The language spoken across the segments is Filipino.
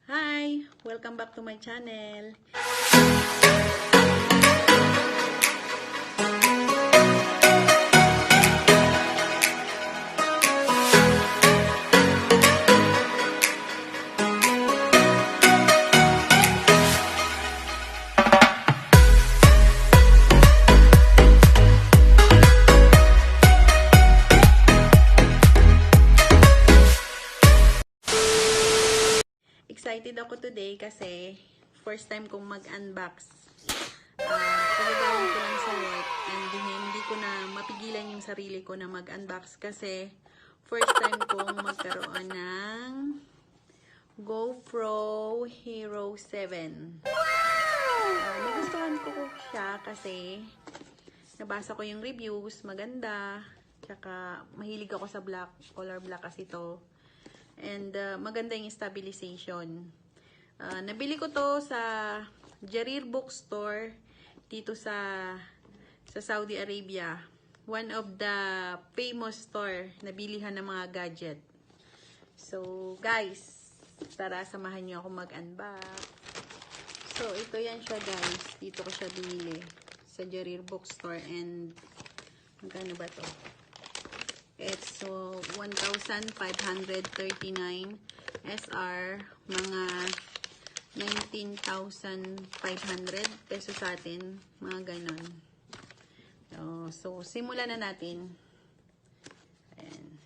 Hi! Welcome back to my channel. Excited ako today kasi first time kong mag-unbox. Pagagawin ko lang sa work and hindi ko na mapigilan yung sarili ko na mag-unbox kasi first time kong magkaroon ng Gopro Hero7. Nagustuhan ko siya kasi nabasa ko yung reviews, maganda. Tsaka mahilig ako sa black, color black kasi ito. And maganda yung stabilization. Nabili ko to sa Jarir Bookstore dito sa Saudi Arabia. One of the famous store na bilihan ng mga gadget. So guys, tara samahan niyo ako mag-unbox. So ito yan siya guys. Dito ko siya binili sa Jarir Bookstore and magkano ba to? It's 1,539 SR, mga 19,500 pesos sa atin, mga ganon. So simulan na natin. Ayan.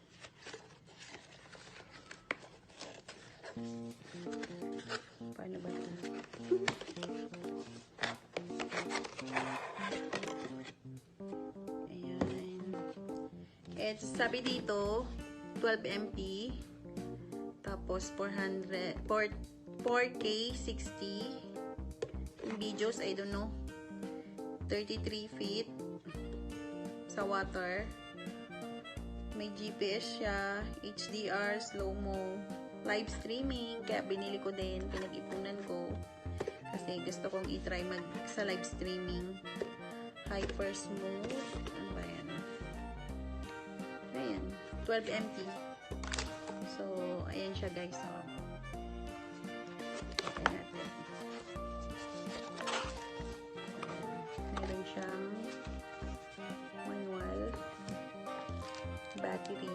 Paano ba ito? It's sabi dito 12 MP tapos 4K 60 videos, I don't know, 33 feet sa water, may GPS siya, HDR, slow-mo, live streaming, kaya binili ko din, pinag-ipunan ko kasi gusto kong i-try mag sa live streaming. Hyper smooth, ano ba yan? Ayan, 12 MP. So, ayan siya guys. So, okay natin. Meron siyang manual, battery,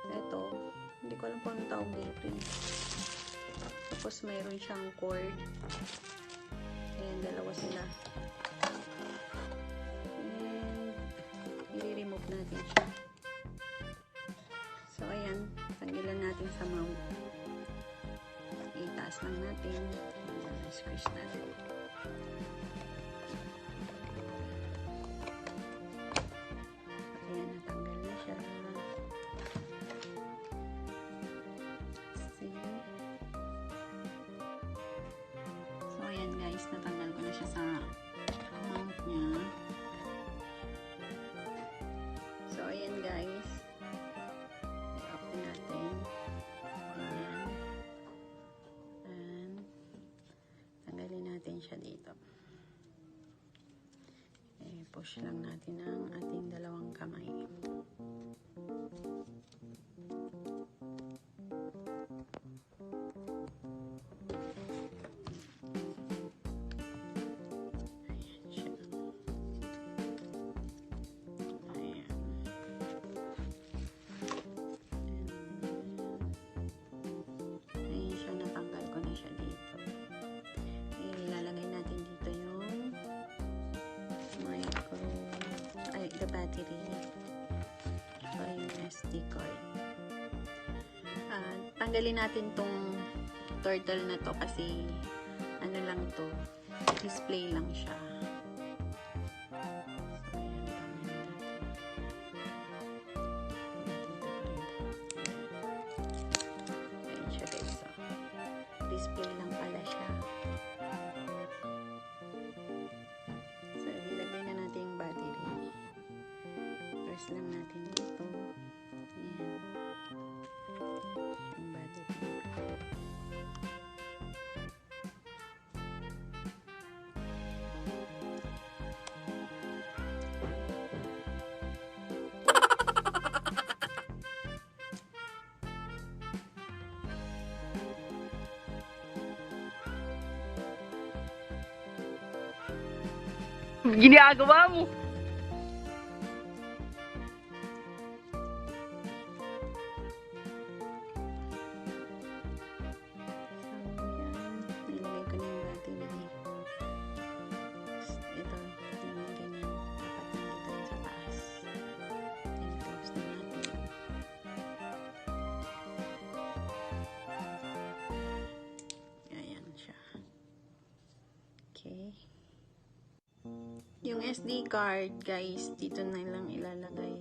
ito, hindi ko alam kung anong tawag dito. Tapos mayroon siyang cord. Ayan, dalawa sila. And i-remove natin siya. So ayan, tanggilan natin sa mount. Itaas lang natin. Squish natin. Ayan, natanggal na siya. Ayan guys, natanggal ko na siya sa mount niya. So ayan guys, i-open natin. Ayan. And tanggalin natin siya dito. Push lang natin ang ating dalawang kamay. The battery o yung SD card. Tanggalin natin tong turtle na to kasi ano lang to, display lang siya. Ayan siya guys. Display lang pala siya. So ilagay na natin yung battery. Press lang natin dito. Ayan. Yung battery. Ginagawa mo. So, yan. Nilagay ko na yung battery. Ito, yung ganyan. Dapat nandito yun sa taas. And close na natin. Ayan siya. Okay. Yung SD card, guys, dito na lang ilalagay.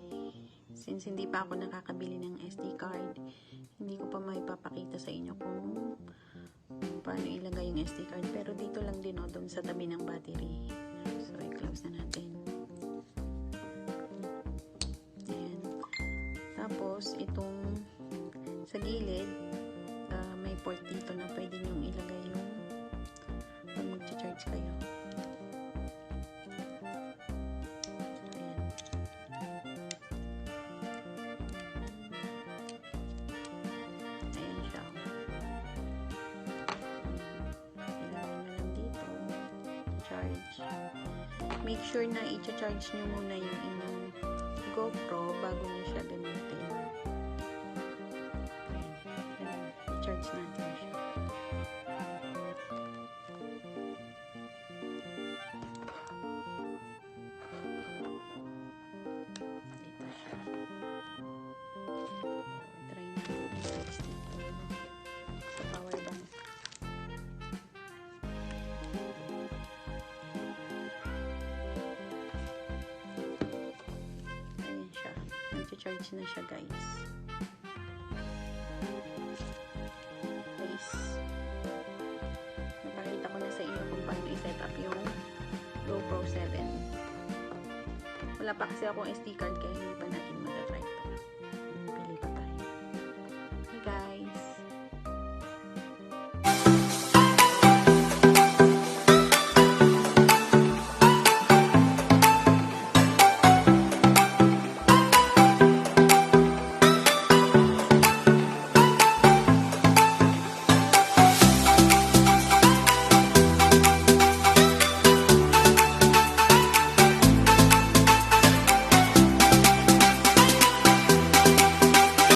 Since hindi pa ako nakakabili ng SD card, hindi ko pa maipapakita sa inyo kung paano ilagay yung SD card. Pero dito lang din, doon sa tabi ng battery. So, i-close na natin. Ayan. Tapos, itong sa gilid, may port dito na pwede nyong ilagay yung pag mag-charge kayo. Make sure na i-charge nyo muna yung inyong GoPro bago nyo siya gamitin. I-charge natin siya. Dito siya. Try natin i-charge dito sa power bank. Charge na siya, guys. Napakita ko na sa inyo kung paano i-set up yung Gopro 7. Wala pa kasi akong SD card kaya hindi pa natin magagawa.